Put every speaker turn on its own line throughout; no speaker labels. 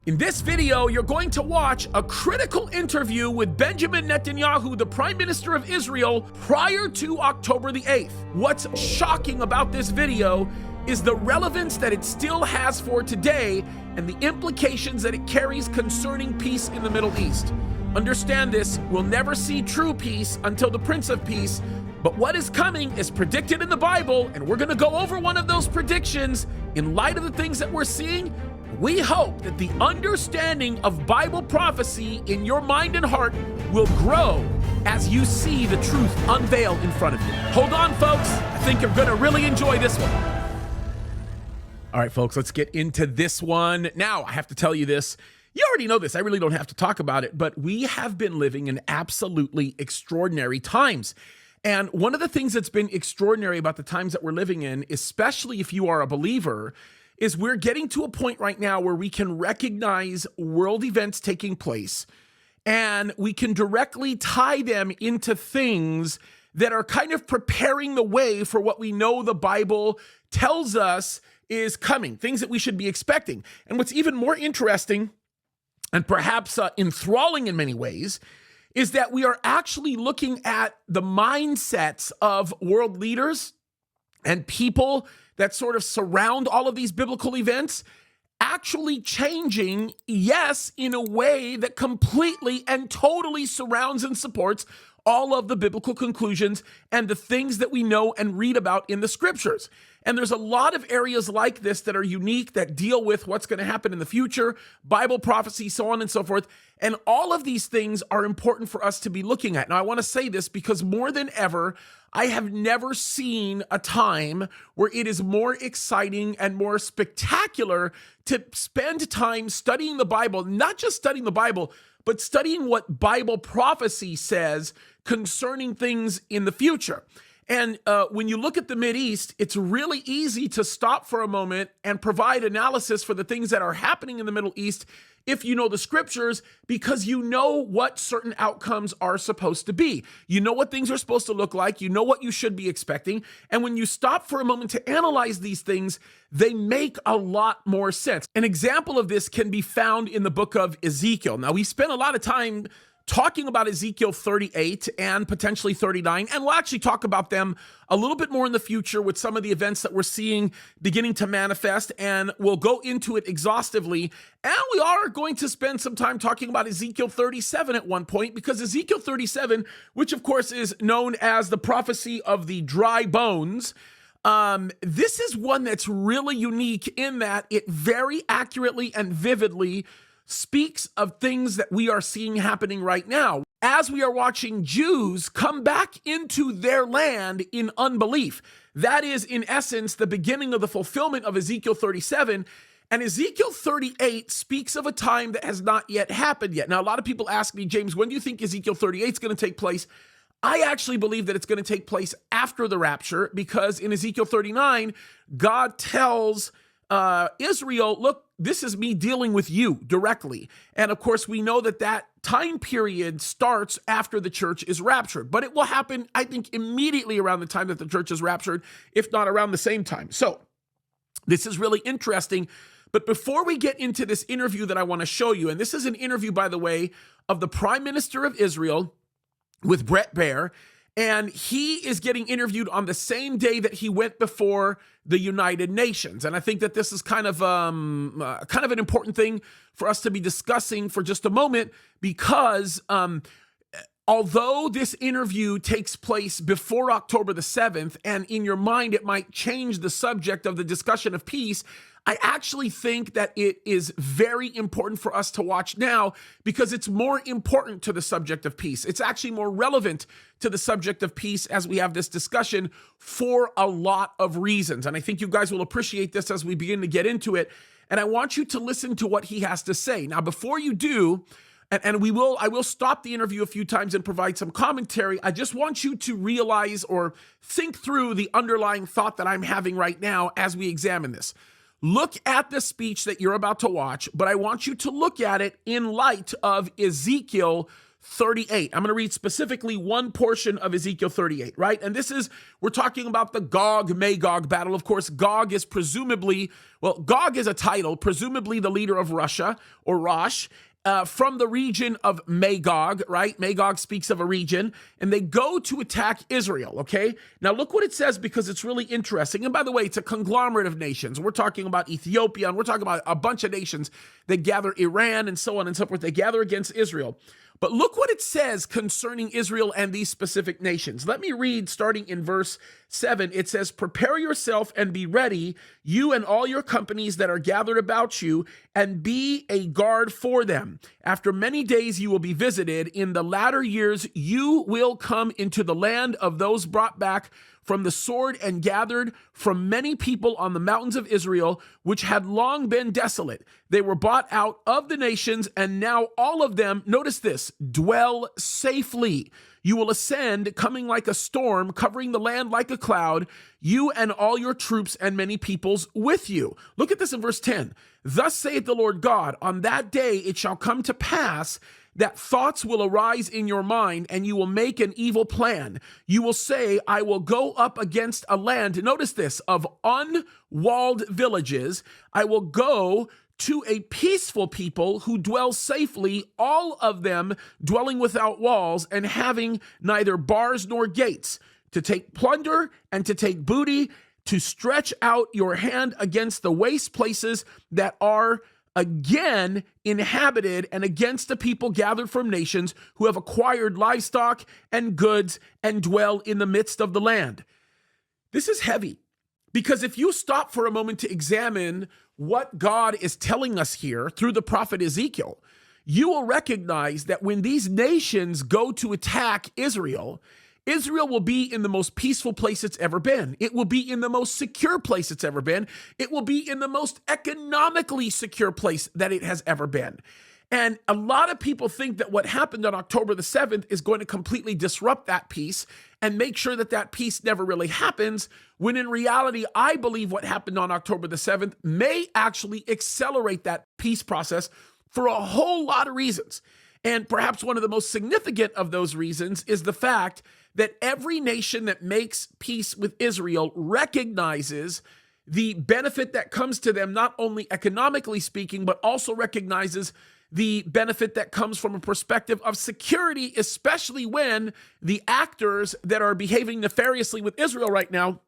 In this video, you're going to watch a critical interview with Benjamin Netanyahu, the Prime Minister of Israel, prior to October the 8th. What's shocking about this video is the relevance that it still has for today and the implications that it carries concerning peace in the Middle East. Understand this, we'll never see true peace until the Prince of Peace, but what is coming is predicted in the Bible, and we're going to go over one of those predictions in light of the things that we're seeing. We hope that the understanding of Bible prophecy in your mind and heart will grow as you see the truth unveiled in front of you. Hold on, folks. I think you're going to really enjoy this one. All right, folks, let's get into this one. Now, I have to tell you this. You already know this. I really don't have to talk about it, but we have been living in absolutely extraordinary times. And one of the things that's been extraordinary about the times that we're living in, especially if you are a believer, is we're getting to a point right now where we can recognize world events taking place and we can directly tie them into things that are kind of preparing the way for what we know the Bible tells us is coming, things that we should be expecting. And what's even more interesting and perhaps enthralling in many ways is that we are actually looking at the mindsets of world leaders and people that sort of surround all of these biblical events actually changing, yes, in a way that completely and totally surrounds and supports all of the biblical conclusions and the things that we know and read about in the scriptures. And there's a lot of areas like this that are unique, that deal with what's going to happen in the future, Bible prophecy, so on and so forth. And all of these things are important for us to be looking at. Now, I want to say this because more than ever, I have never seen a time where it is more exciting and more spectacular to spend time studying the Bible, not just studying the Bible, but studying what Bible prophecy says concerning things in the future. And when you look at the Mideast, it's really easy to stop for a moment and provide analysis for the things that are happening in the Middle East if you know the scriptures, because you know what certain outcomes are supposed to be. You know what things are supposed to look like. You know what you should be expecting. And when you stop for a moment to analyze these things, they make a lot more sense. An example of this can be found in the book of Ezekiel. Now, we spent a lot of time talking about Ezekiel 38 and potentially 39, and we'll actually talk about them a little bit more in the future with some of the events that we're seeing beginning to manifest, and we'll go into it exhaustively. And we are going to spend some time talking about Ezekiel 37 at one point, because Ezekiel 37, which of course is known as the prophecy of the dry bones, this is one that's really unique in that it very accurately and vividly speaks of things that we are seeing happening right now as we are watching Jews come back into their land in unbelief. That is, in essence, the beginning of the fulfillment of Ezekiel 37. And Ezekiel 38 speaks of a time that has not yet happened yet. Now, a lot of people ask me, James, when do you think Ezekiel 38 is going to take place? I actually believe that it's going to take place after the rapture, because in Ezekiel 39, God tells Israel, look, this is me dealing with you directly. And of course, we know that that time period starts after the church is raptured, but it will happen, I think, immediately around the time that the church is raptured, if not around the same time. So this is really interesting. But before we get into this interview that I want to show you, and this is an interview, by the way, of the Prime Minister of Israel with Bret Baier, and he is getting interviewed on the same day that he went before the United Nations. And I think that this is kind of an important thing for us to be discussing for just a moment, because although this interview takes place before October the 7th, and in your mind it might change the subject of the discussion of peace, I actually think that it is very important for us to watch now, because it's more important to the subject of peace. It's actually more relevant to the subject of peace as we have this discussion for a lot of reasons. And I think you guys will appreciate this as we begin to get into it. And I want you to listen to what he has to say. Now, before you do, and I will stop the interview a few times and provide some commentary. I just want you to realize or think through the underlying thought that I'm having right now as we examine this. Look at the speech that you're about to watch, but I want you to look at it in light of Ezekiel 38. I'm going to read specifically one portion of Ezekiel 38, right? And we're talking about the Gog-Magog battle. Of course, Gog is Gog is a title, presumably the leader of Russia or Rosh, from the region of Magog, right? Magog speaks of a region, and they go to attack Israel, okay? Now look what it says, because it's really interesting. And by the way, it's a conglomerate of nations. We're talking about Ethiopia, and we're talking about a bunch of nations that gather, Iran and so on and so forth. They gather against Israel. But look what it says concerning Israel and these specific nations. Let me read starting in verse 7. It says, "Prepare yourself and be ready, you and all your companies that are gathered about you, and be a guard for them. After many days you will be visited. In the latter years you will come into the land of those brought back from the sword and gathered from many people on the mountains of Israel, which had long been desolate. They were bought out of the nations, and now all of them," notice this, "dwell safely. You will ascend, coming like a storm, covering the land like a cloud, you and all your troops and many peoples with you." Look at this in verse 10. "Thus saith the Lord God, on that day it shall come to pass that thoughts will arise in your mind, and you will make an evil plan. You will say, I will go up against a land," notice this, "of unwalled villages. I will go to a peaceful people who dwell safely, all of them dwelling without walls and having neither bars nor gates, to take plunder and to take booty, to stretch out your hand against the waste places that are again inhabited, and against the people gathered from nations who have acquired livestock and goods and dwell in the midst of the land." This is heavy, because if you stop for a moment to examine what God is telling us here through the prophet Ezekiel, you will recognize that when these nations go to attack Israel, Israel will be in the most peaceful place it's ever been. It will be in the most secure place it's ever been. It will be in the most economically secure place that it has ever been. And a lot of people think that what happened on October the 7th is going to completely disrupt that peace and make sure that that peace never really happens, when in reality, I believe what happened on October the 7th may actually accelerate that peace process for a whole lot of reasons. And perhaps one of the most significant of those reasons is the fact that every nation that makes peace with Israel recognizes the benefit that comes to them, not only economically speaking, but also recognizes the benefit that comes from a perspective of security, especially when the actors that are behaving nefariously with Israel right now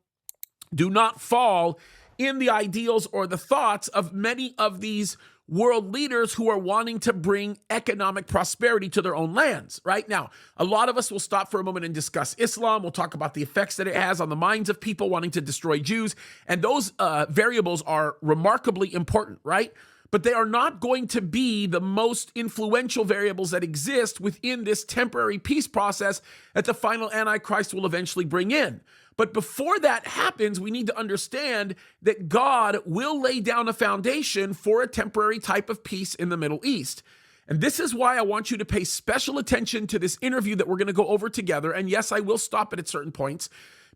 do not fall in the ideals or the thoughts of many of these world leaders who are wanting to bring economic prosperity to their own lands. Right now, a lot of us will stop for a moment and discuss Islam. We'll talk about the effects that it has on the minds of people wanting to destroy Jews. And those variables are remarkably important, right? But they are not going to be the most influential variables that exist within this temporary peace process that the final Antichrist will eventually bring in. But before that happens, we need to understand that God will lay down a foundation for a temporary type of peace in the Middle East. And this is why I want you to pay special attention to this interview that we're going to go over together. And yes, I will stop it at certain points,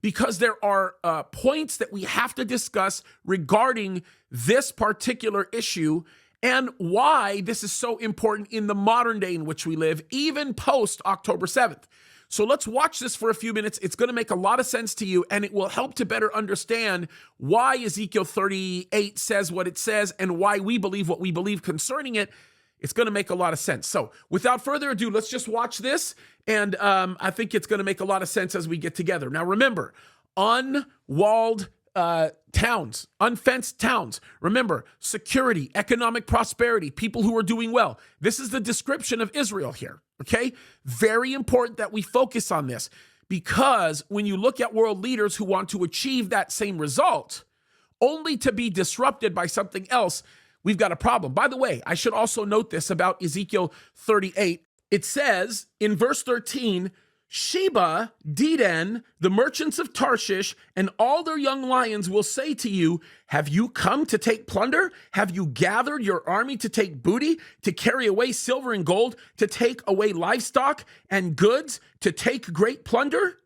because there are points that we have to discuss regarding this particular issue and why this is so important in the modern day in which we live, even post October 7th. So let's watch this for a few minutes. It's going to make a lot of sense to you, and it will help to better understand why Ezekiel 38 says what it says and why we believe what we believe concerning it. It's going to make a lot of sense. So without further ado, let's just watch this, and I think it's going to make a lot of sense as we get together. Now remember, unwalled towns, unfenced towns. Remember, security, economic prosperity, people who are doing well. This is the description of Israel here, okay? Very important that we focus on this, because when you look at world leaders who want to achieve that same result, only to be disrupted by something else, we've got a problem. By the way, I should also note this about Ezekiel 38. It says in verse 13, Sheba, Dedan, the merchants of Tarshish, and all their young lions will say to you, have you come to take plunder? Have you gathered your army to take booty, to carry away silver and gold, to take away livestock and goods, to take great plunder?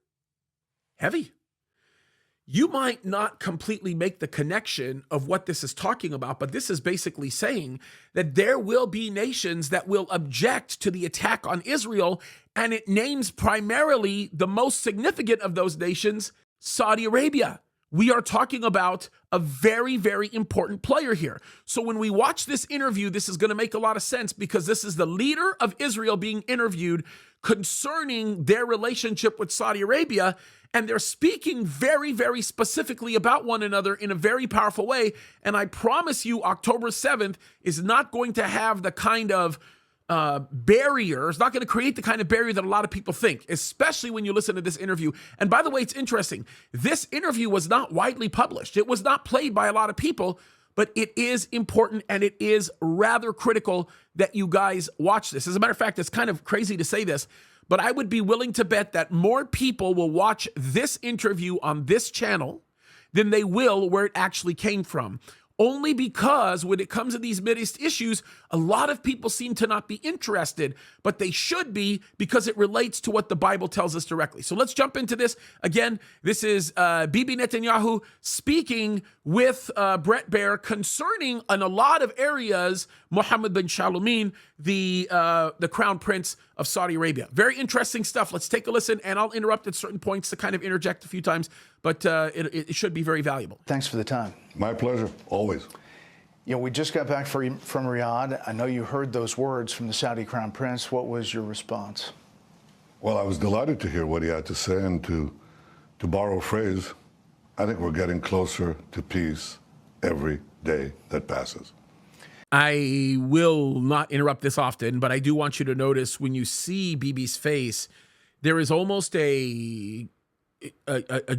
Heavy. You might not completely make the connection of what this is talking about, but this is basically saying that there will be nations that will object to the attack on Israel, and it names primarily the most significant of those nations, Saudi Arabia. We are talking about a very, very important player here. So when we watch this interview, this is going to make a lot of sense because this is the leader of Israel being interviewed concerning their relationship with Saudi Arabia. And they're speaking very, very specifically about one another in a very powerful way. And I promise you, October 7th is not going to have the kind of barrier. It's not going to create the kind of barrier that a lot of people think, especially when you listen to this interview. And by the way, it's interesting. This interview was not widely published. It was not played by a lot of people, but it is important and it is rather critical that you guys watch this. As a matter of fact, it's kind of crazy to say this, but I would be willing to bet that more people will watch this interview on this channel than they will where it actually came from. Only because when it comes to these Middle East issues, a lot of people seem to not be interested, but they should be because it relates to what the Bible tells us directly. So let's jump into this. Again, this is Bibi Netanyahu speaking with Brett Baer concerning in a lot of areas Mohammed bin Shalom, the crown prince of Saudi Arabia. Very interesting stuff. Let's take a listen, and I'll interrupt at certain points to kind of interject a few times, but it should be very valuable.
Thanks for the time.
My pleasure, always.
You know, we just got back from Riyadh. I know you heard those words from the Saudi Crown Prince. What was your response?
Well, I was delighted to hear what he had to say, and to borrow a phrase, I think we're getting closer to peace every day that passes.
I will not interrupt this often, but I do want you to notice when you see Bibi's face, there is almost a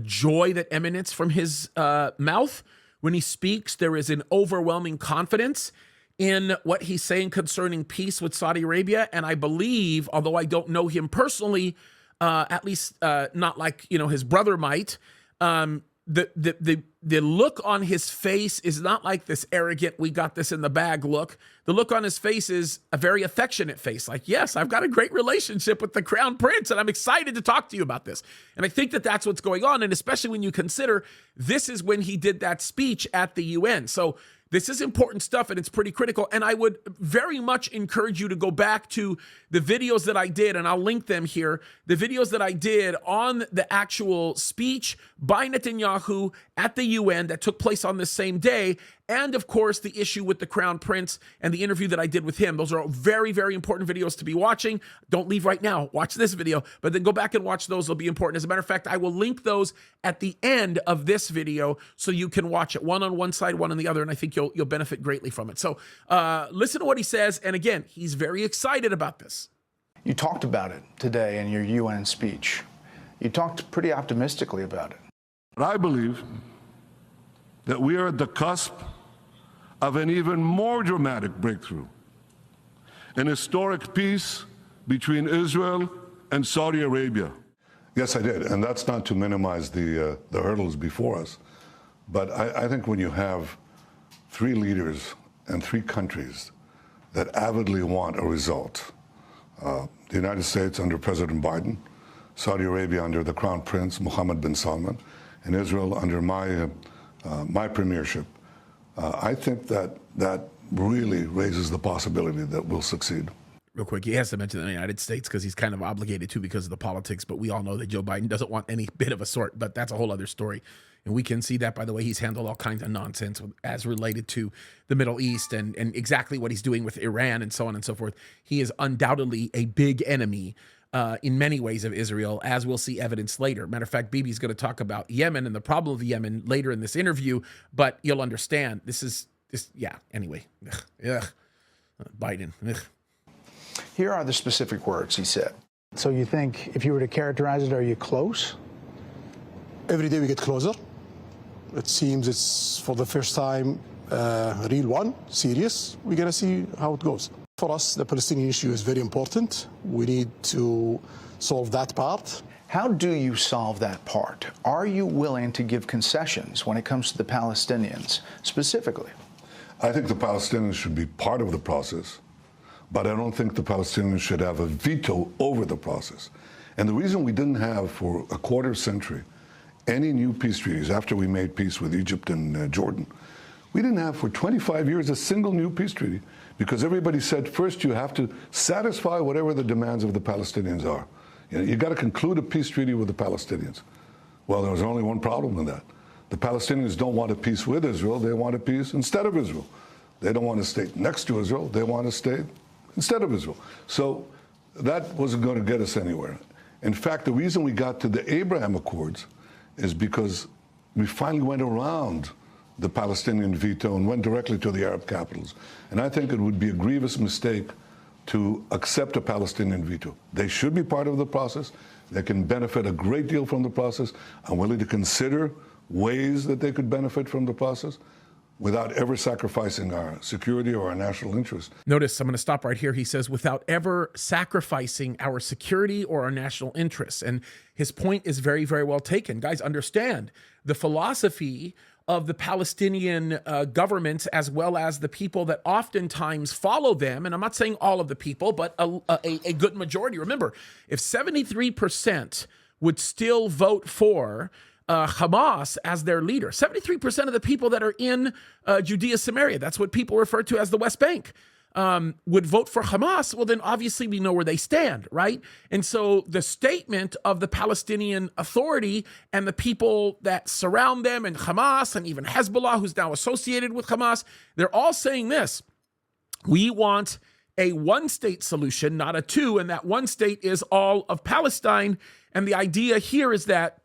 joy that emanates from his mouth. When he speaks, there is an overwhelming confidence in what he's saying concerning peace with Saudi Arabia. And I believe, although I don't know him personally, at least not like, his brother might, the look on his face is not like this arrogant, we got this in the bag look. The look on his face is a very affectionate face. Like, yes, I've got a great relationship with the crown prince, and I'm excited to talk to you about this. And I think that that's what's going on. And especially when you consider this is when he did that speech at the UN. So this is important stuff, and it's pretty critical. And I would very much encourage you to go back to the videos that I did, and I'll link them here, the videos that I did on the actual speech by Netanyahu at the UN that took place on this same day, and of course, the issue with the crown prince and the interview that I did with him. Those are very, very important videos to be watching. Don't leave right now. Watch this video, but then go back and watch those. They'll be important. As a matter of fact, I will link those at the end of this video so you can watch it, one on one side, one on the other, and I think you'll benefit greatly from it. So listen to what he says, and again, he's very excited about this.
You talked about it today in your UN speech. You talked pretty optimistically about it.
I believe that we are at the cusp of an even more dramatic breakthrough, an historic peace between Israel and Saudi Arabia.
Yes, I did, and that's not to minimize the hurdles before us, but I think when you have three leaders and three countries that avidly want a result, the United States under President Biden, Saudi Arabia under the Crown Prince Mohammed bin Salman, and Israel under my premiership, I think that really raises the possibility that we'll succeed.
Real quick, he has to mention the United States because he's kind of obligated to because of the politics, but we all know that Joe Biden doesn't want any bit of a sort, but that's a whole other story. And we can see that by the way he's handled all kinds of nonsense as related to the Middle East and exactly what he's doing with Iran and so on and so forth. He is undoubtedly a big enemy in many ways of Israel, as we'll see evidence later. Matter of fact, Bibi's going to talk about Yemen and the problem of Yemen later in this interview, but you'll understand yeah, anyway. Biden.
Here are the specific words he said. So you think, if you were to characterize it, are you close?
Every day we get closer. It seems it's for the first time a real one, serious. We're going to see how it goes. For us, the Palestinian issue is very important. We need to solve that part.
How do you solve that part? Are you willing to give concessions when it comes to the Palestinians specifically?
I think the Palestinians should be part of the process, but I don't think the Palestinians should have a veto over the process. And the reason we didn't have for a quarter century any new peace treaties after we made peace with Egypt and Jordan. We didn't have for 25 years a single new peace treaty because everybody said, first you have to satisfy whatever the demands of the Palestinians are. You got to conclude a peace treaty with the Palestinians. Well, there was only one problem with that. The Palestinians don't want a peace with Israel, they want a peace instead of Israel. They don't want a state next to Israel, they want a state instead of Israel. So that wasn't going to get us anywhere. In fact, the reason we got to the Abraham Accords is because we finally went around the Palestinian veto and went directly to the Arab capitals. And I think it would be a grievous mistake to accept a Palestinian veto. They should be part of the process. They can benefit a great deal from the process. I'm willing to consider ways that they could benefit from the process without ever sacrificing our security or our national interest.
Notice, I'm going to stop right here. He says, without ever sacrificing our security or our national interests. And his point is very, very well taken. Guys, understand the philosophy of the Palestinian government, as well as the people that oftentimes follow them. And I'm not saying all of the people, but a good majority. Remember, if 73% would still vote for Hamas as their leader, 73% of the people that are in Judea, Samaria, that's what people refer to as the West Bank, would vote for Hamas, well, then obviously we know where they stand, right? And so the statement of the Palestinian Authority and the people that surround them and Hamas and even Hezbollah, who's now associated with Hamas, they're all saying this: we want a one-state solution, not a two, and that one state is all of Palestine. And the idea here is that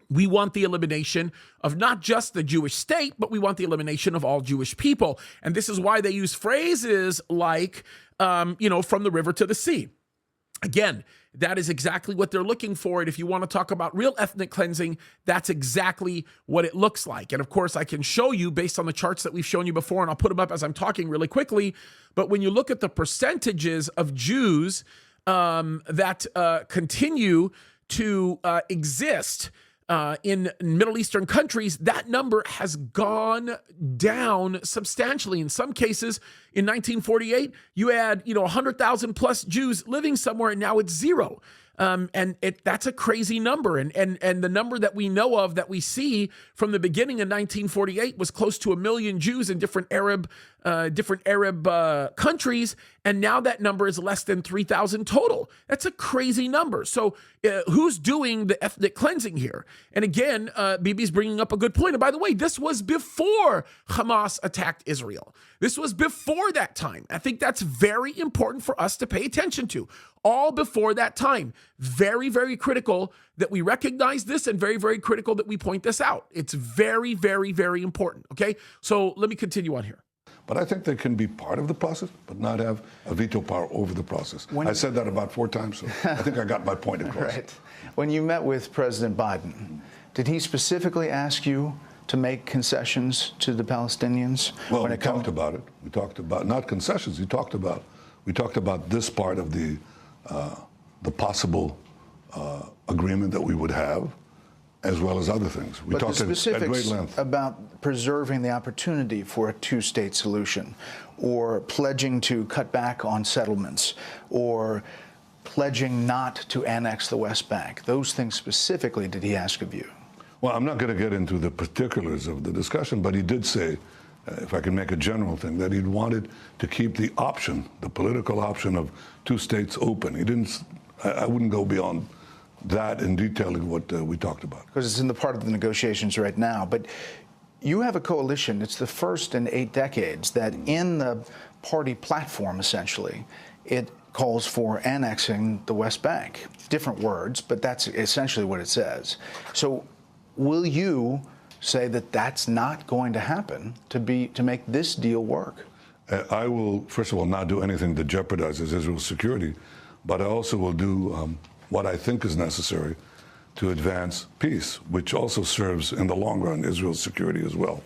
we want the elimination of not just the Jewish state, but we want the elimination of all Jewish people. And this is why they use phrases like, from the river to the sea. Again, that is exactly what they're looking for. And if you want to talk about real ethnic cleansing, that's exactly what it looks like. And of course, I can show you based on the charts that we've shown you before, and I'll put them up as I'm talking really quickly. But when you look at the percentages of Jews that continue to exist in Middle Eastern countries, that number has gone down substantially. In some cases, in 1948, you had 100,000 plus Jews living somewhere, and now it's zero. And that's a crazy number. And the number that we know of, that we see from the beginning in 1948, was close to 1 million Jews in different Arab countries. And now that number is less than 3,000 total. That's a crazy number. So who's doing the ethnic cleansing here? And again, Bibi's bringing up a good point. And by the way, this was before Hamas attacked Israel. This was before that time. I think that's very important for us to pay attention to. All before that time. Very, very critical that we recognize this, and very, very critical that we point this out. It's very, very, very important. Okay, so let me continue on here.
But I think they can be part of the process, but not have a veto power over the process. I said that about 4 times, so I think I got my point across.
Right. When you met with President Biden, did he specifically ask you to make concessions to the Palestinians?
Well, we talked about it. We talked about, not concessions, we talked about this part of the possible agreement that we would have, as well as other things. We talked at great length
about preserving the opportunity for a two-state solution, or pledging to cut back on settlements, or pledging not to annex the West Bank. Those things specifically did he ask of you?
Well, I'm not going to get into the particulars of the discussion, but he did say, if I can make a general thing, that he'd wanted to keep the option, the political option of 2 states open. He didn't. I wouldn't go beyond that in detailing what we talked about.
Because it's in the part of the negotiations right now. But you have a coalition. It's the first in 8 decades that in the party platform, essentially, it calls for annexing the West Bank. Different words, but that's essentially what it says. So will you say that that's not going to happen to make this deal work?
I will, first of all, not do anything that jeopardizes Israel's security, but I also will do what I think is necessary to advance peace, which also serves in the long run Israel's security as well.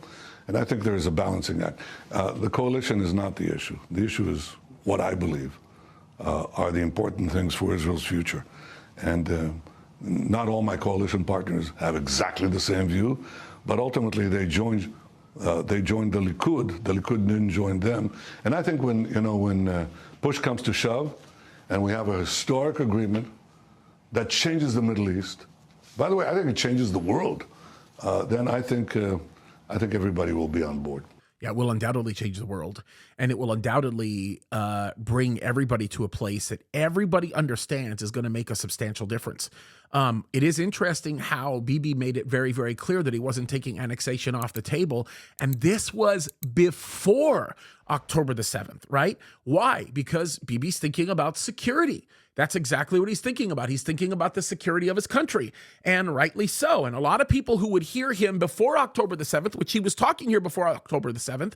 And I think there is a balancing act. The coalition is not the issue. The issue is what I believe are the important things for Israel's future. And not all my coalition partners have exactly the same view, but ultimately they joined the Likud. The Likud didn't join them. And I think when push comes to shove, and we have a historic agreement that changes the Middle East, by the way, I think it changes the world, then I think everybody will be on board.
Yeah, it will undoubtedly change the world, and it will undoubtedly bring everybody to a place that everybody understands is going to make a substantial difference. It is interesting how Bibi made it very, very clear that he wasn't taking annexation off the table, and this was before October the 7th, right? Why? Because Bibi's thinking about security. That's exactly what he's thinking about. He's thinking about the security of his country, and rightly so. And a lot of people who would hear him before October the 7th, which he was talking here before October the 7th,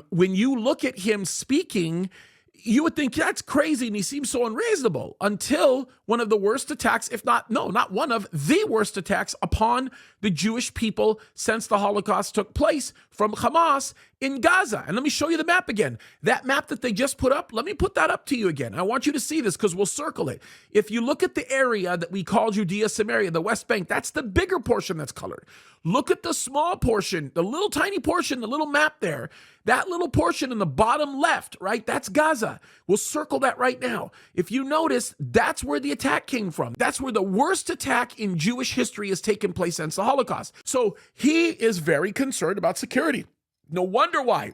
when you look at him speaking, you would think that's crazy and he seems so unreasonable, until one of the worst attacks, if not one of the worst attacks upon the Jewish people since the Holocaust took place from Hamas in Gaza. And let me show you the map again. That map that they just put up, let me put that up to you again. I want you to see this because we'll circle it. If you look at the area that we call Judea, Samaria, the West Bank, that's the bigger portion that's colored. Look at the small portion, the little tiny portion, the little map there. That little portion in the bottom left, right? That's Gaza. We'll circle that right now. If you notice, that's where the attack came from. That's where the worst attack in Jewish history has taken place since the Holocaust. So he is very concerned about security. No wonder why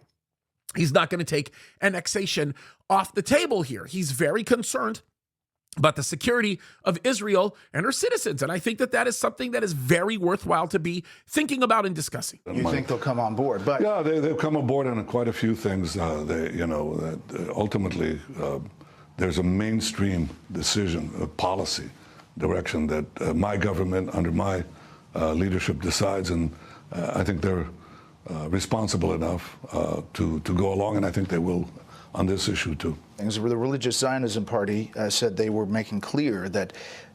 he's not going to take annexation off the table here. He's very concerned about the security of Israel and her citizens. And I think that that is something that is very worthwhile to be thinking about and discussing.
You think they'll come on board? But
yeah, they've come on board on quite a few things. Ultimately, there's a mainstream decision, a policy direction that my government under my leadership decides, and I think they're responsible enough to go along, and I think they will on this issue too.
The Religious Zionism Party said they were making clear that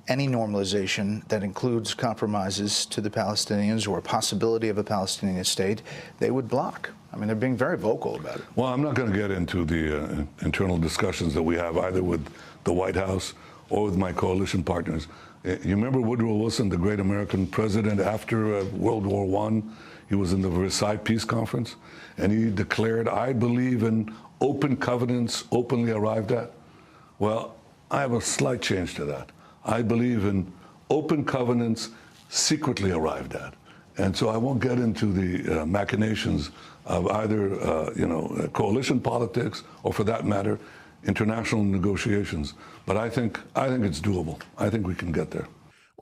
any normalization that includes compromises to the Palestinians or a possibility of a Palestinian state, they would block. I mean, they're being very vocal about it.
Well, I'm not going to get into the internal discussions that we have either with the White House or with my coalition partners. You remember Woodrow Wilson, the great American president, after World War I, he was in the Versailles Peace Conference, and he declared, "I believe in open covenants openly arrived at." Well, I have a slight change to that. I believe in open covenants secretly arrived at. And so I won't get into the machinations of either, coalition politics or, for that matter, international negotiations. But I think it's doable. I think we can get there.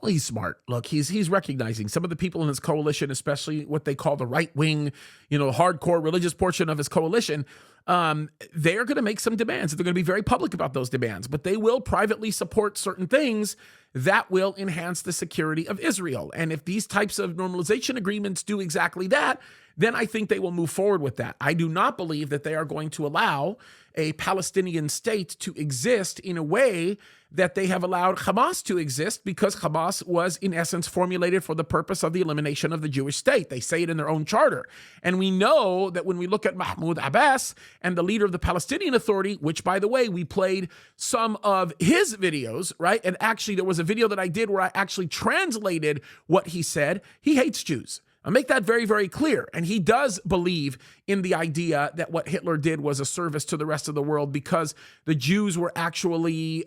Well, he's smart. Look, he's recognizing some of the people in his coalition, especially what they call the right-wing, hardcore religious portion of his coalition. They're going to make some demands. They're going to be very public about those demands, but they will privately support certain things that will enhance the security of Israel. And if these types of normalization agreements do exactly that, then I think they will move forward with that. I do not believe that they are going to allow a Palestinian state to exist in a way that they have allowed Hamas to exist, because Hamas was, in essence, formulated for the purpose of the elimination of the Jewish state. They say it in their own charter. And we know that when we look at Mahmoud Abbas and the leader of the Palestinian Authority, which, by the way, we played some of his videos, right? And actually, there was a video that I did where I actually translated what he said. He hates Jews. I'll make that very, very clear. And he does believe in the idea that what Hitler did was a service to the rest of the world because the Jews were actually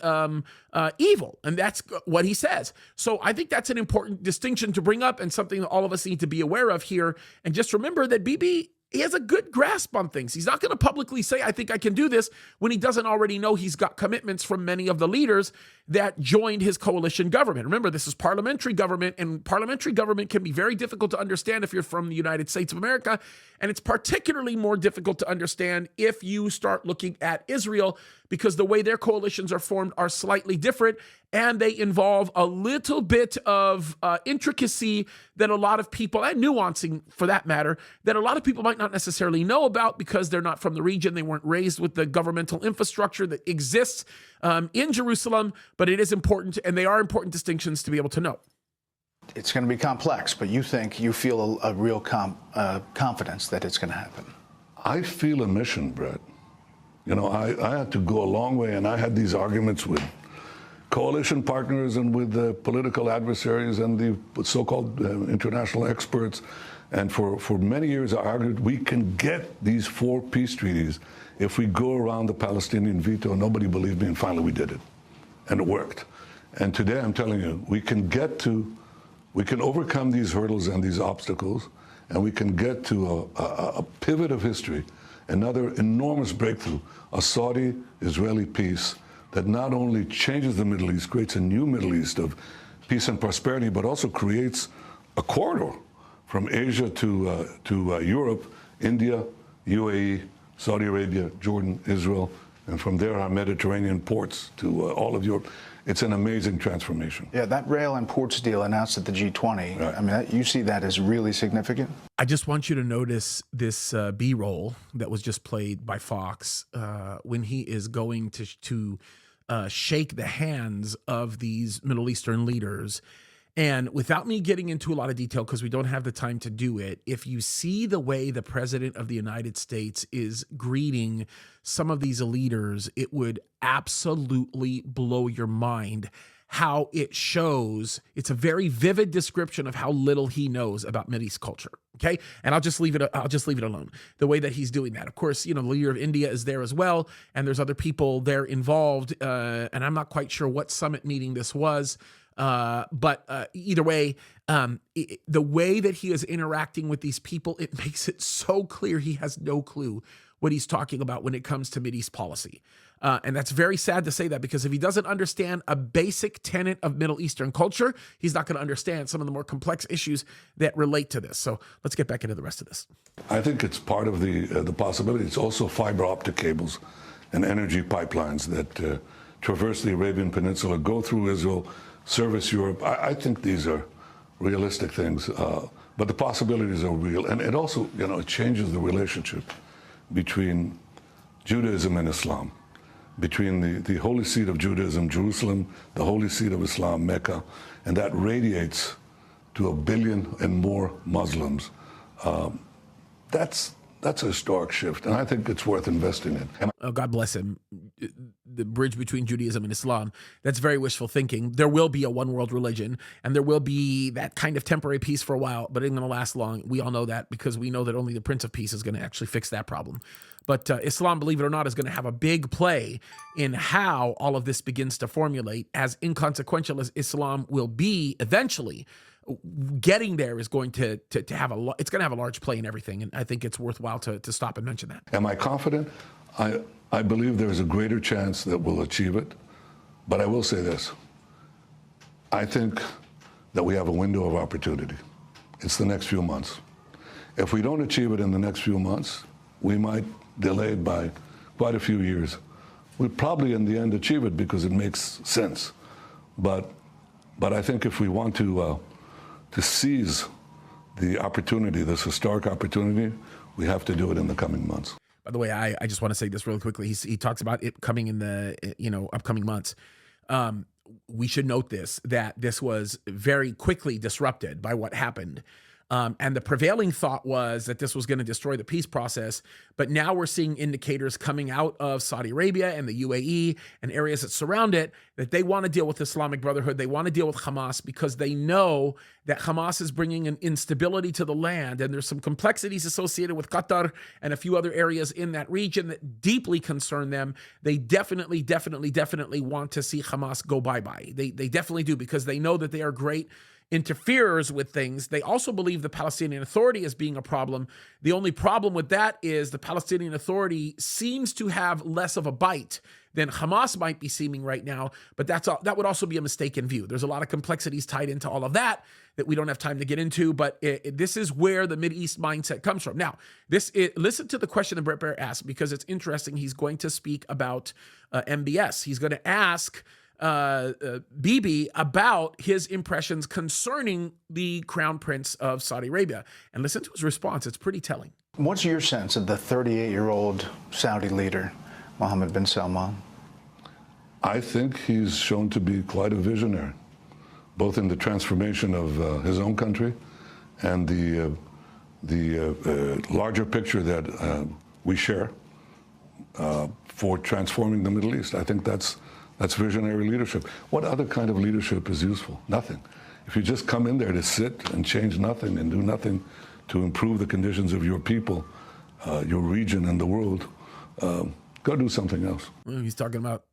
evil. And that's what he says. So I think that's an important distinction to bring up and something that all of us need to be aware of here. And just remember that Bibi, he has a good grasp on things. He's not going to publicly say, "I think I can do this," when he doesn't already know he's got commitments from many of the leaders that joined his coalition government. Remember, this is parliamentary government, and parliamentary government can be very difficult to understand if you're from the United States of America, and it's particularly more difficult to understand if you start looking at Israel, because the way their coalitions are formed are slightly different, and they involve a little bit of intricacy that a lot of people, and nuancing for that matter, that a lot of people might not necessarily know about because they're not from the region. They weren't raised with the governmental infrastructure that exists in Jerusalem, but it is important, and they are important distinctions to be able to know.
It's going to be complex, but you feel a real confidence that it's going to happen.
I feel a mission, Brett. I had to go a long way, and I had these arguments with coalition partners and with the political adversaries and the so-called international experts. And for many years, I argued we can get these 4 peace treaties if we go around the Palestinian veto. Nobody believed me, and finally we did it. And it worked. And today I'm telling you, we can get to we can overcome these hurdles and these obstacles, and we can get to a pivot of history, another enormous breakthrough, a Saudi-Israeli peace that not only changes the Middle East, creates a new Middle East of peace and prosperity, but also creates a corridor from Asia to Europe, India, UAE, Saudi Arabia, Jordan, Israel, and from there our Mediterranean ports to all of Europe. It's an amazing transformation.
Yeah, that rail and ports deal announced at the G20,
right.
I mean, you see that as really significant?
I just want you to notice this B-roll that was just played by Fox when he is going to shake the hands of these Middle Eastern leaders. And without me getting into a lot of detail, because we don't have the time to do it, if you see the way the President of the United States is greeting some of these leaders, it would absolutely blow your mind how it shows. It's a very vivid description of how little he knows about Mideast culture. Okay. And I'll just leave it alone. The way that he's doing that. Of course, the leader of India is there as well. And there's other people there involved. And I'm not quite sure what summit meeting this was. But either way, the way that he is interacting with these people, it makes it so clear he has no clue what he's talking about when it comes to Mideast policy. And that's very sad to say that, because if he doesn't understand a basic tenet of Middle Eastern culture, he's not going to understand some of the more complex issues that relate to this. So let's get back into the rest of this.
I think it's part of the possibility. It's also fiber optic cables and energy pipelines that traverse the Arabian Peninsula, go through Israel, service Europe. I think these are realistic things, but the possibilities are real. And it also, it changes the relationship between Judaism and Islam, between the holy seat of Judaism, Jerusalem, the holy seat of Islam, Mecca, and that radiates to 1 billion and more Muslims. That's a historic shift, and I think it's worth investing in.
Oh, God bless him. The bridge between Judaism and Islam, that's very wishful thinking. There will be a one world religion, and there will be that kind of temporary peace for a while, but it ain't going to last long. We all know that, because we know that only the Prince of Peace is going to actually fix that problem. But Islam, believe it or not, is going to have a big play in how all of this begins to formulate. As inconsequential as Islam will be eventually, getting there is going to have it's going to have a large play in everything. And I think it's worthwhile to stop and mention that.
Am I confident? I believe there's a greater chance that we'll achieve it. But I will say this. I think that we have a window of opportunity. It's the next few months. If we don't achieve it in the next few months, we might delay it by quite a few years. We'll probably in the end achieve it because it makes sense. But I think if we want to seize the opportunity, this historic opportunity, we have to do it in the coming months.
By the way, I just want to say this really quickly. He talks about it coming in the upcoming months. We should note that this was very quickly disrupted by what happened. And the prevailing thought was that this was going to destroy the peace process. But now we're seeing indicators coming out of Saudi Arabia and the UAE and areas that surround it that they want to deal with Islamic Brotherhood. They want to deal with Hamas because they know that Hamas is bringing an instability to the land. And there's some complexities associated with Qatar and a few other areas in that region that deeply concern them. They definitely want to see Hamas go bye-bye. They definitely do, because they know that they are great interferers with things. They also believe the Palestinian Authority as being a problem. The only problem with that is the Palestinian Authority seems to have less of a bite than Hamas might be seeming right now, but that would also be a mistaken view. There's a lot of complexities tied into all of that we don't have time to get into, but this is where the Mideast mindset comes from. Now, listen to the question that Brett Baer asked, because it's interesting. He's going to speak about MBS. He's going to ask Bibi about his impressions concerning the Crown Prince of Saudi Arabia. And listen to his response. It's pretty telling.
What's your sense of the 38-year-old Saudi leader, Mohammed bin Salman?
I think he's shown to be quite a visionary, both in the transformation of his own country and the larger picture that we share for transforming the Middle East. I think that's visionary leadership. What other kind of leadership is useful? Nothing. If you just come in there to sit and change nothing and do nothing to improve the conditions of your people, your region, and the world, go do something else.
He's talking about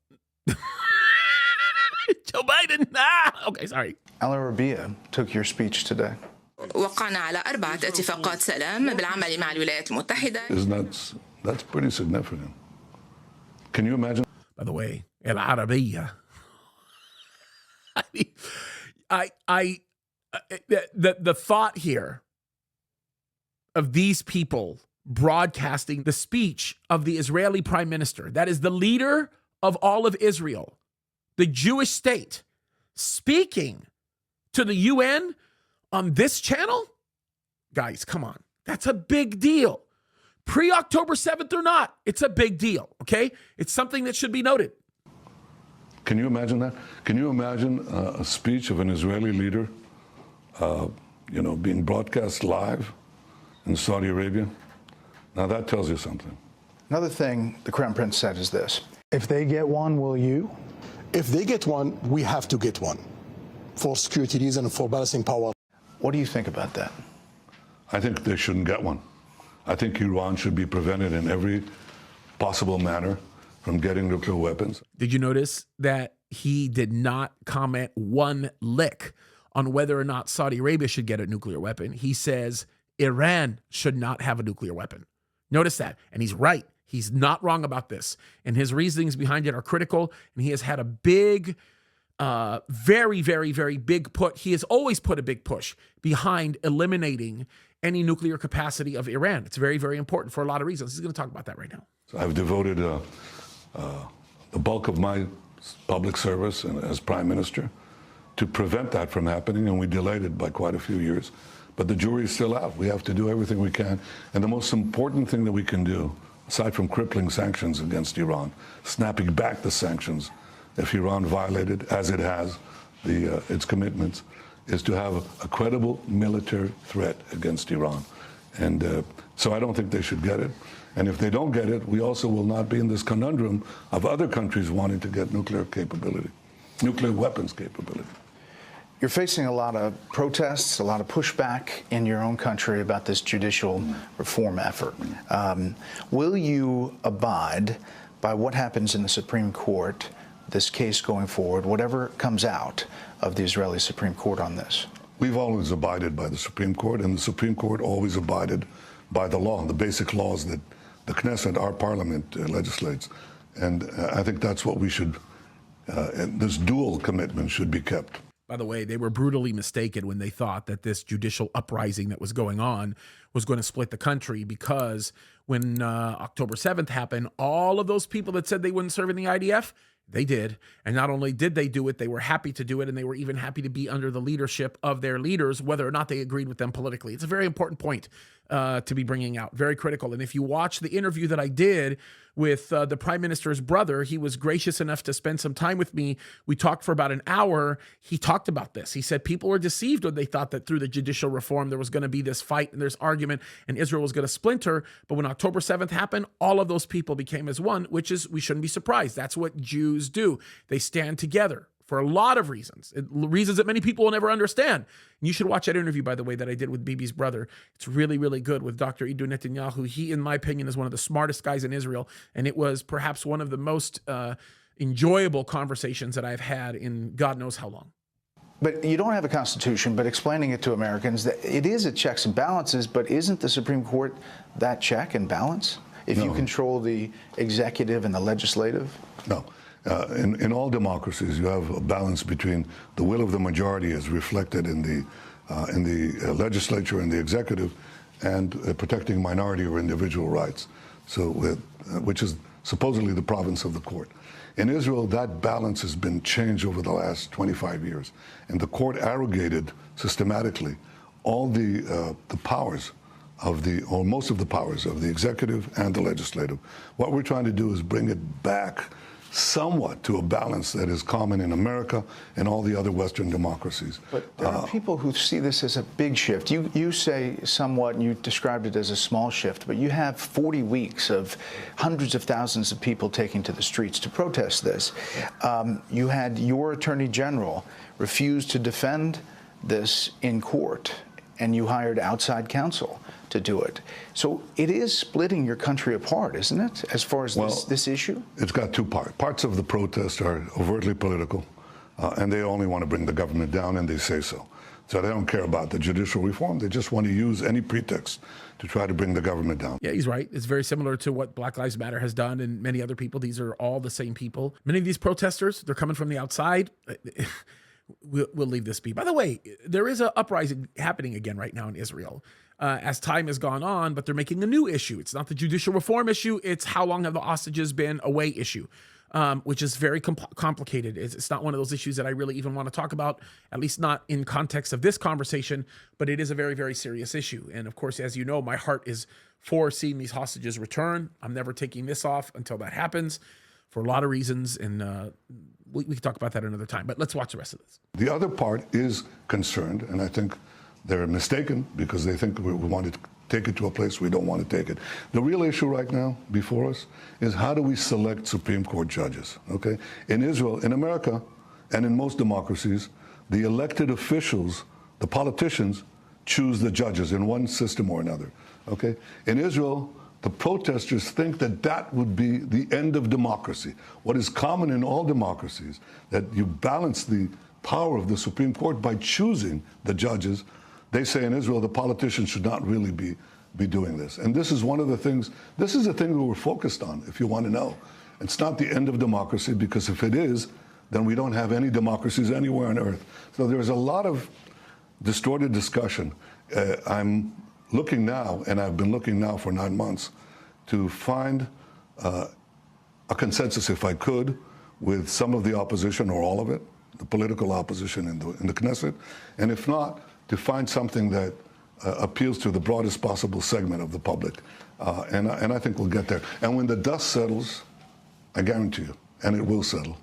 Joe Biden. Okay, sorry.
Al Arabiya took your speech today.
وقعنا على 4 اتفاقات سلام بالعمل مع الولايات المتحدة.
That's pretty significant. Can you imagine?
By the way, Al Arabiya. The thought here of these people broadcasting the speech of the Israeli prime minister, that is the leader of all of Israel, the Jewish state, speaking to the UN on this channel? Guys, come on. That's a big deal. Pre-October 7th or not, it's a big deal, okay? It's something that should be noted.
Can you imagine that? Can you imagine a speech of an Israeli leader, being broadcast live in Saudi Arabia? Now that tells you something.
Another thing the Crown Prince said is this: if they get one, will you?
If they get one, we have to get one for security reasons and for balancing power.
What do you think about that?
I think they shouldn't get one. I think Iran should be prevented in every possible manner from getting nuclear weapons.
Did you notice that he did not comment one lick on whether or not Saudi Arabia should get a nuclear weapon? He says Iran should not have a nuclear weapon. Notice that. And he's right. He's not wrong about this. And his reasonings behind it are critical. And he has had a big, very, very, very big push. He has always put a big push behind eliminating any nuclear capacity of Iran. It's very, very important for a lot of reasons. He's going to talk about that right now.
So I've devoted the bulk of my public service as prime minister to prevent that from happening, and we delayed it by quite a few years. But the jury is still out. We have to do everything we can. And the most important thing that we can do, aside from crippling sanctions against Iran, snapping back the sanctions if Iran violated, as it has, its commitments, is to have a credible military threat against Iran. And so I don't think they should get it. And if they don't get it, we also will not be in this conundrum of other countries wanting to get nuclear capability, nuclear weapons capability.
You're facing a lot of protests, a lot of pushback in your own country about this judicial reform effort. Will you abide by what happens in the Supreme Court, this case going forward, whatever comes out of the Israeli Supreme Court on this?
We've always abided by the Supreme Court, and the Supreme Court always abided by the law, the basic laws that the Knesset, our parliament, legislates. And I think that's what we should, this dual commitment should be kept.
By the way, they were brutally mistaken when they thought that this judicial uprising that was going on was going to split the country, because when October 7th happened, all of those people that said they wouldn't serve in the IDF, they did. And not only did they do it, they were happy to do it, and they were even happy to be under the leadership of their leaders, whether or not they agreed with them politically. It's a very important point to be bringing out, very critical. And if you watch the interview that I did with the prime minister's brother, he was gracious enough to spend some time with me. We talked for about an hour. He talked about this. He said people were deceived when they thought that through the judicial reform there was going to be this fight and there's argument and Israel was going to splinter. But when October 7th happened, all of those people became as one, which is, we shouldn't be surprised. That's what Jews do. They stand together for a lot of reasons, reasons that many people will never understand. And you should watch that interview, by the way, that I did with Bibi's brother. It's really, really good, with Dr. Edu Netanyahu. He, in my opinion, is one of the smartest guys in Israel, and it was perhaps one of the most enjoyable conversations that I've had in God knows how long.
But you don't have a constitution, but explaining it to Americans, that it is a checks and balances, but isn't the Supreme Court that check and balance? If you control the executive and the legislative?
No. In all democracies, you have a balance between the will of the majority as reflected in the legislature and the executive, and protecting minority or individual rights, so which is supposedly the province of the court. In Israel, that balance has been changed over the last 25 years, and the court arrogated systematically all the powers of or most of the powers of the executive and the legislative. What we're trying to do is bring it back somewhat to a balance that is common in America and all the other Western democracies.
But there are people who see this as a big shift. You say somewhat, and you described it as a small shift, but you have 40 weeks of hundreds of thousands of people taking to the streets to protest this. You had your Attorney General refuse to defend this in court, and you hired outside counsel to do it. So it is splitting your country apart, isn't it, as far as this issue?
It's got two parts. Parts of the protest are overtly political, and they only want to bring the government down, and they say so. So they don't care about the judicial reform. They just want to use any pretext to try to bring the government down.
Yeah, he's right. It's very similar to what Black Lives Matter has done and many other people. These are all the same people. Many of these protesters, they're coming from the outside. We'll leave this be. By the way, there is an uprising happening again right now in Israel as time has gone on, but they're making a new issue. It's not the judicial reform issue. It's how long have the hostages been away issue. Which is very complicated. It's not one of those issues that I really even want to talk about, at least not in context of this conversation, but it is a very, very serious issue. And of course, as you know, my heart is for seeing these hostages return. I'm never taking this off until that happens for a lot of reasons. And we can talk about that another time, but let's watch the rest of this.
The other part is concerned, and I think they're mistaken because they think we want to take it to a place we don't want to take it. The real issue right now before us is how do we select Supreme Court judges, okay? In Israel, in America, and in most democracies, the elected officials, the politicians, choose the judges in one system or another, okay? In Israel, the protesters think that that would be the end of democracy. What is common in all democracies, that you balance the power of the Supreme Court by choosing the judges. They say in Israel the politicians should not really be doing this. And this is one of the things, this is the thing that we're focused on, if you want to know. It's not the end of democracy, because if it is, then we don't have any democracies anywhere on earth. So there's a lot of distorted discussion. I'm looking now, and I've been looking now for 9 months, to find a consensus, if I could, with some of the opposition or all of it, the political opposition in the Knesset, and if not, to find something that appeals to the broadest possible segment of the public. And I think we'll get there. And when the dust settles, I guarantee you, and it will settle,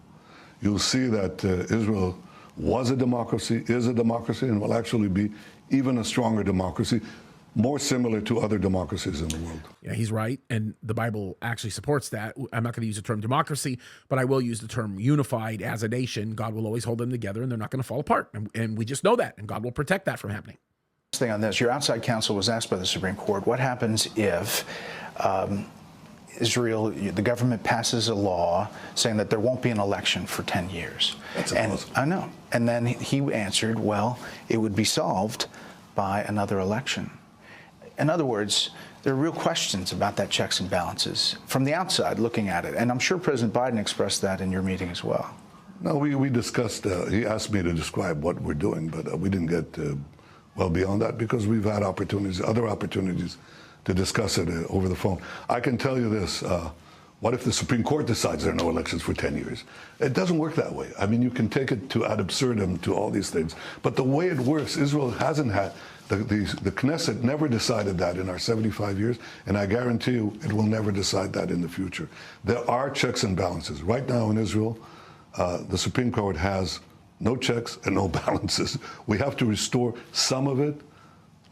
you'll see that Israel was a democracy, is a democracy, and will actually be even a stronger democracy, more similar to other democracies in the world.
Yeah, he's right. And the Bible actually supports that. I'm not going to use the term democracy, but I will use the term unified as a nation. God will always hold them together, and they're not going to fall apart. And we just know that, and God will protect that from happening.
Last thing on this, your outside counsel was asked by the Supreme Court, what happens if Israel, the government passes a law saying that there won't be an election for 10 years?
That's
and
impossible.
I know. And then he answered, well, it would be solved by another election. In other words, there are real questions about that checks and balances from the outside looking at it. And I'm sure President Biden expressed that in your meeting as well.
No, we discussed, he asked me to describe what we're doing, but we didn't get well beyond that because we've had opportunities, other opportunities to discuss it over the phone. I can tell you this, what if the Supreme Court decides there are no elections for 10 years? It doesn't work that way. I mean, you can take it to ad absurdum to all these things, but the way it works, Israel hasn't had, the Knesset never decided that in our 75 years, and I guarantee you it will never decide that in the future. There are checks and balances. Right now in Israel, the Supreme Court has no checks and no balances. We have to restore some of it,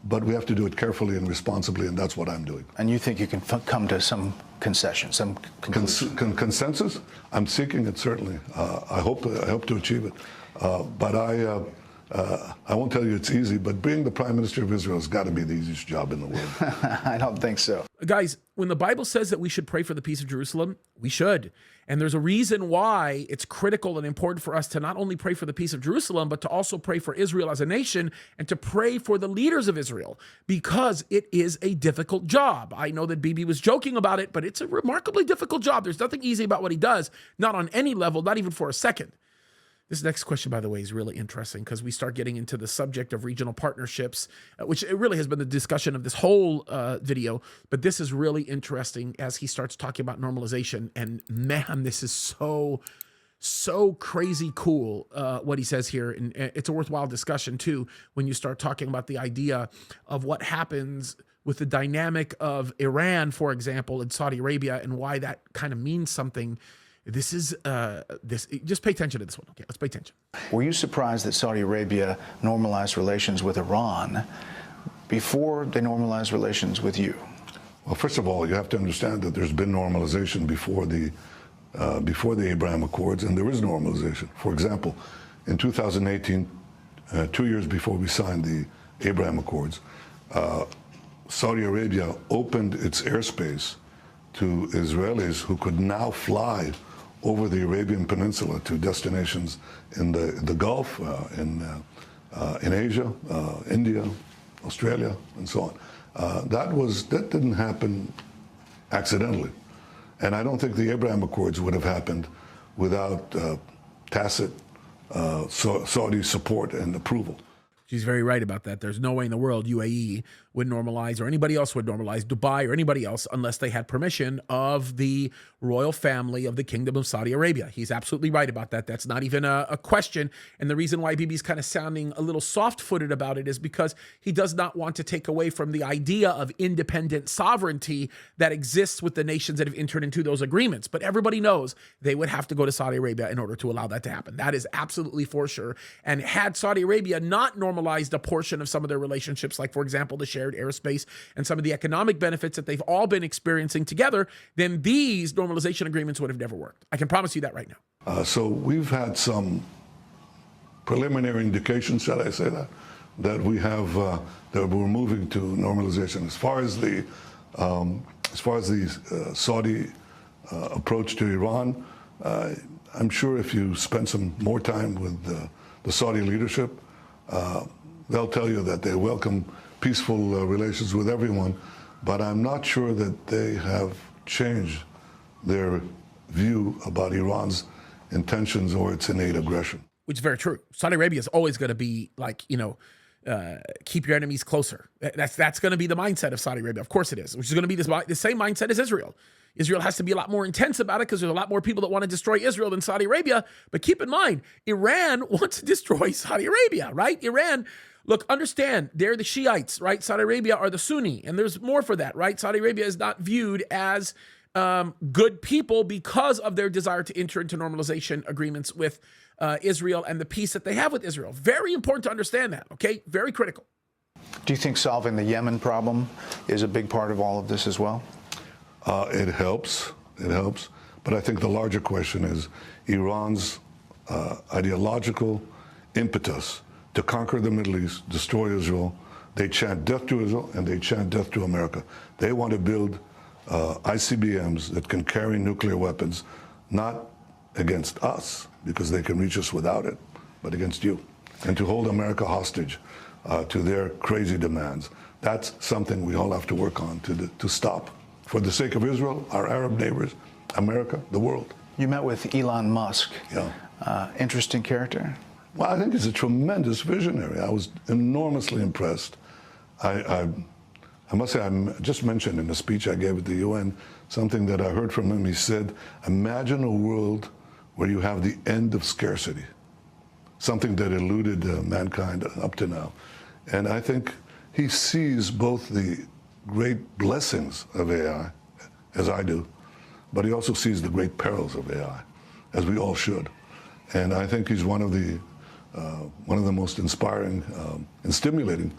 but we have to do it carefully and responsibly, and that's what I'm doing.
And you think you can come to some concession, some
consensus? I'm seeking it, certainly. I hope to achieve it. But I won't tell you it's easy, but being the Prime Minister of Israel has got to be the easiest job in the world.
I don't think so.
Guys, when the Bible says that we should pray for the peace of Jerusalem, we should. And there's a reason why it's critical and important for us to not only pray for the peace of Jerusalem, but to also pray for Israel as a nation and to pray for the leaders of Israel, because it is a difficult job. I know that Bibi was joking about it, but it's a remarkably difficult job. There's nothing easy about what he does, not on any level, not even for a second. This next question, by the way, is really interesting because we start getting into the subject of regional partnerships, which it really has been the discussion of this whole video. But this is really interesting as he starts talking about normalization. And man, this is so crazy cool what he says here. And it's a worthwhile discussion, too, when you start talking about the idea of what happens with the dynamic of Iran, for example, and Saudi Arabia, and why that kind of means something. This is, just pay attention to this one. Okay, let's pay attention.
Were you surprised that Saudi Arabia normalized relations with Iran before they normalized relations with you?
Well, first of all, you have to understand that there's been normalization before the Abraham Accords, and there is normalization. For example, in 2018, 2 years before we signed the Abraham Accords, Saudi Arabia opened its airspace to Israelis who could now fly over the Arabian Peninsula to destinations in the Gulf, in Asia, India, Australia, and so on. That didn't happen accidentally. And I don't think the Abraham Accords would have happened without tacit Saudi support and approval.
She's very right about that. There's no way in the world UAE would normalize, or anybody else would normalize, Dubai or anybody else, unless they had permission of the royal family of the Kingdom of Saudi Arabia. He's absolutely right about that. That's not even a question. And the reason why Bibi's kind of sounding a little soft-footed about it is because he does not want to take away from the idea of independent sovereignty that exists with the nations that have entered into those agreements. But everybody knows they would have to go to Saudi Arabia in order to allow that to happen. That is absolutely for sure. And had Saudi Arabia not normalized a portion of some of their relationships, like, for example, the shared airspace and some of the economic benefits that they've all been experiencing together, then these normalization agreements would have never worked. I can promise you that right now.
So we've had some preliminary indications, shall I say that we have that we're moving to normalization. As far as the Saudi approach to Iran, I'm sure if you spend some more time with the Saudi leadership, they'll tell you that they welcome peaceful relations with everyone, but I'm not sure that they have changed their view about Iran's intentions or its innate aggression.
Which is very true. Saudi Arabia is always going to be like, keep your enemies closer. That's going to be the mindset of Saudi Arabia. Of course it is, which is going to be the same mindset as Israel. Israel has to be a lot more intense about it because there's a lot more people that want to destroy Israel than Saudi Arabia. But keep in mind, Iran wants to destroy Saudi Arabia, right? Iran, look, understand, they're the Shiites, right? Saudi Arabia are the Sunni, and there's more for that, right? Saudi Arabia is not viewed as good people because of their desire to enter into normalization agreements with Israel and the peace that they have with Israel. Very important to understand that, okay? Very critical.
Do you think solving the Yemen problem is a big part of all of this as well?
It helps, but I think the larger question is Iran's ideological impetus to conquer the Middle East, destroy Israel. They chant death to Israel and they chant death to America. They want to build ICBMs that can carry nuclear weapons, not against us, because they can reach us without it, but against you, and to hold America hostage to their crazy demands. That's something we all have to work on to stop. For the sake of Israel, our Arab neighbors, America, the world.
You met with Elon Musk.
Yeah.
Interesting character.
Well, I think he's a tremendous visionary. I was enormously impressed. I must say, I just mentioned in a speech I gave at the UN something that I heard from him. He said, imagine a world where you have the end of scarcity, something that eluded mankind up to now. And I think he sees both the great blessings of AI, as I do, but he also sees the great perils of AI, as we all should. And I think he's one of the most inspiring and stimulating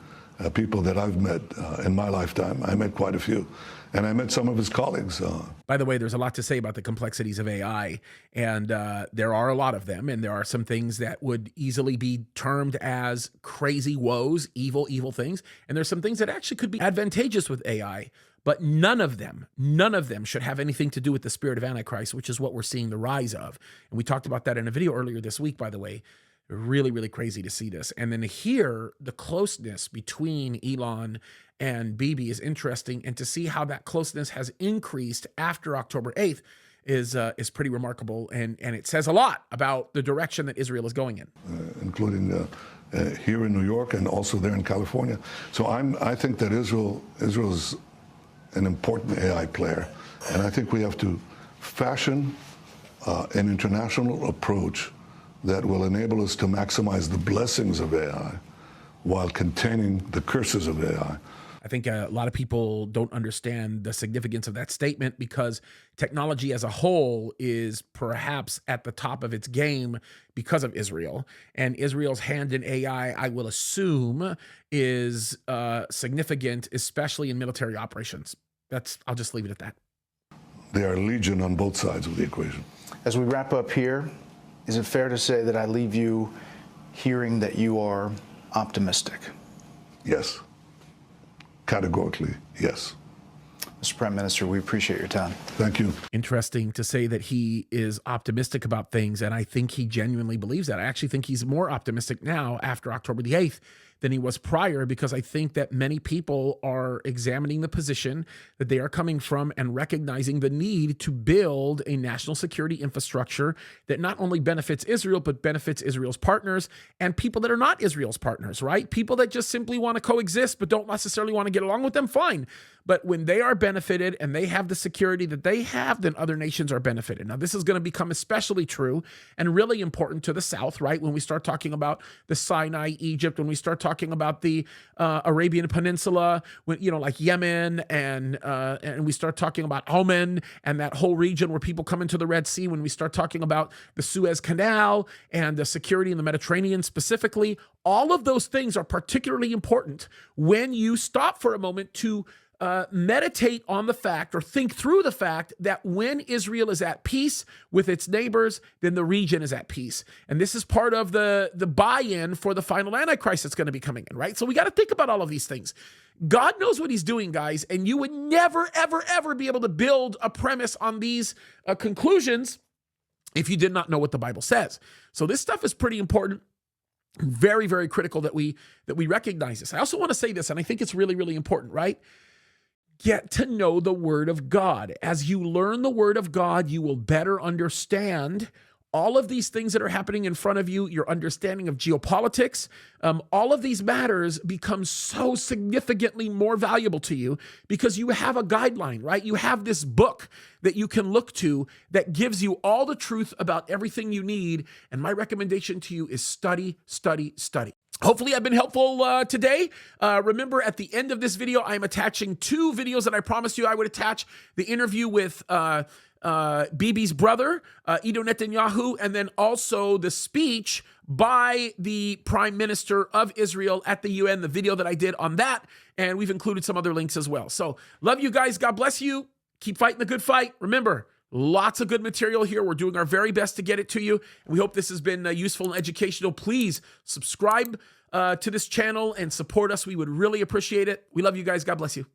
people that I've met in my lifetime. I met quite a few, and I met some of his colleagues.
By the way, there's a lot to say about the complexities of AI, and there are a lot of them, and there are some things that would easily be termed as crazy woes, evil things, and there's some things that actually could be advantageous with AI, but none of them should have anything to do with the spirit of Antichrist, which is what we're seeing the rise of. And we talked about that in a video earlier this week, by the way. Really, really crazy to see this. And then to hear the closeness between Elon and Bibi is interesting, and to see how that closeness has increased after October 8th is pretty remarkable, and it says a lot about the direction that Israel is going in.
Including here in New York and also there in California. So I think that Israel is an important AI player, and I think we have to fashion an international approach that will enable us to maximize the blessings of AI while containing the curses of AI.
I think a lot of people don't understand the significance of that statement, because technology as a whole is perhaps at the top of its game because of Israel. And Israel's hand in AI, I will assume, is significant, especially in military operations. I'll just leave it at that.
They are legion on both sides of the equation.
As we wrap up here, is it fair to say that I leave you hearing that you are optimistic?
Yes. Categorically, yes.
Mr. Prime Minister, we appreciate your time.
Thank you.
Interesting to say that he is optimistic about things, and I think he genuinely believes that. I actually think he's more optimistic now after October the 8th than he was prior, because I think that many people are examining the position that they are coming from and recognizing the need to build a national security infrastructure that not only benefits Israel, but benefits Israel's partners and people that are not Israel's partners, right? People that just simply want to coexist but don't necessarily want to get along with them, fine. But when they are benefited and they have the security that they have, then other nations are benefited. Now, this is going to become especially true and really important to the South, right? When we start talking about the Sinai, Egypt, when we start talking about the Arabian Peninsula, when, like Yemen, and we start talking about Oman and that whole region where people come into the Red Sea, when we start talking about the Suez Canal and the security in the Mediterranean specifically, all of those things are particularly important when you stop for a moment to meditate on the fact, or think through the fact, that when Israel is at peace with its neighbors, then the region is at peace. And this is part of the buy-in for the final Antichrist that's going to be coming in, right? So we got to think about all of these things. God knows what he's doing, guys, and you would never, ever, ever be able to build a premise on these conclusions if you did not know what the Bible says. So this stuff is pretty important. Very, very critical that we recognize this. I also want to say this, and I think it's really, really important, right? Get to know the Word of God. As you learn the Word of God, you will better understand all of these things that are happening in front of you, your understanding of geopolitics. All of these matters become so significantly more valuable to you because you have a guideline, right? You have this book that you can look to that gives you all the truth about everything you need. And my recommendation to you is study, study, study. Hopefully I've been helpful today. Remember, at the end of this video, I'm attaching 2 videos that I promised you I would attach. The interview with Bibi's brother, Edo Netanyahu, and then also the speech by the Prime Minister of Israel at the UN, the video that I did on that. And we've included some other links as well. So love you guys. God bless you. Keep fighting the good fight. Remember, lots of good material here. We're doing our very best to get it to you. And we hope this has been useful and educational. Please subscribe to this channel and support us. We would really appreciate it. We love you guys. God bless you.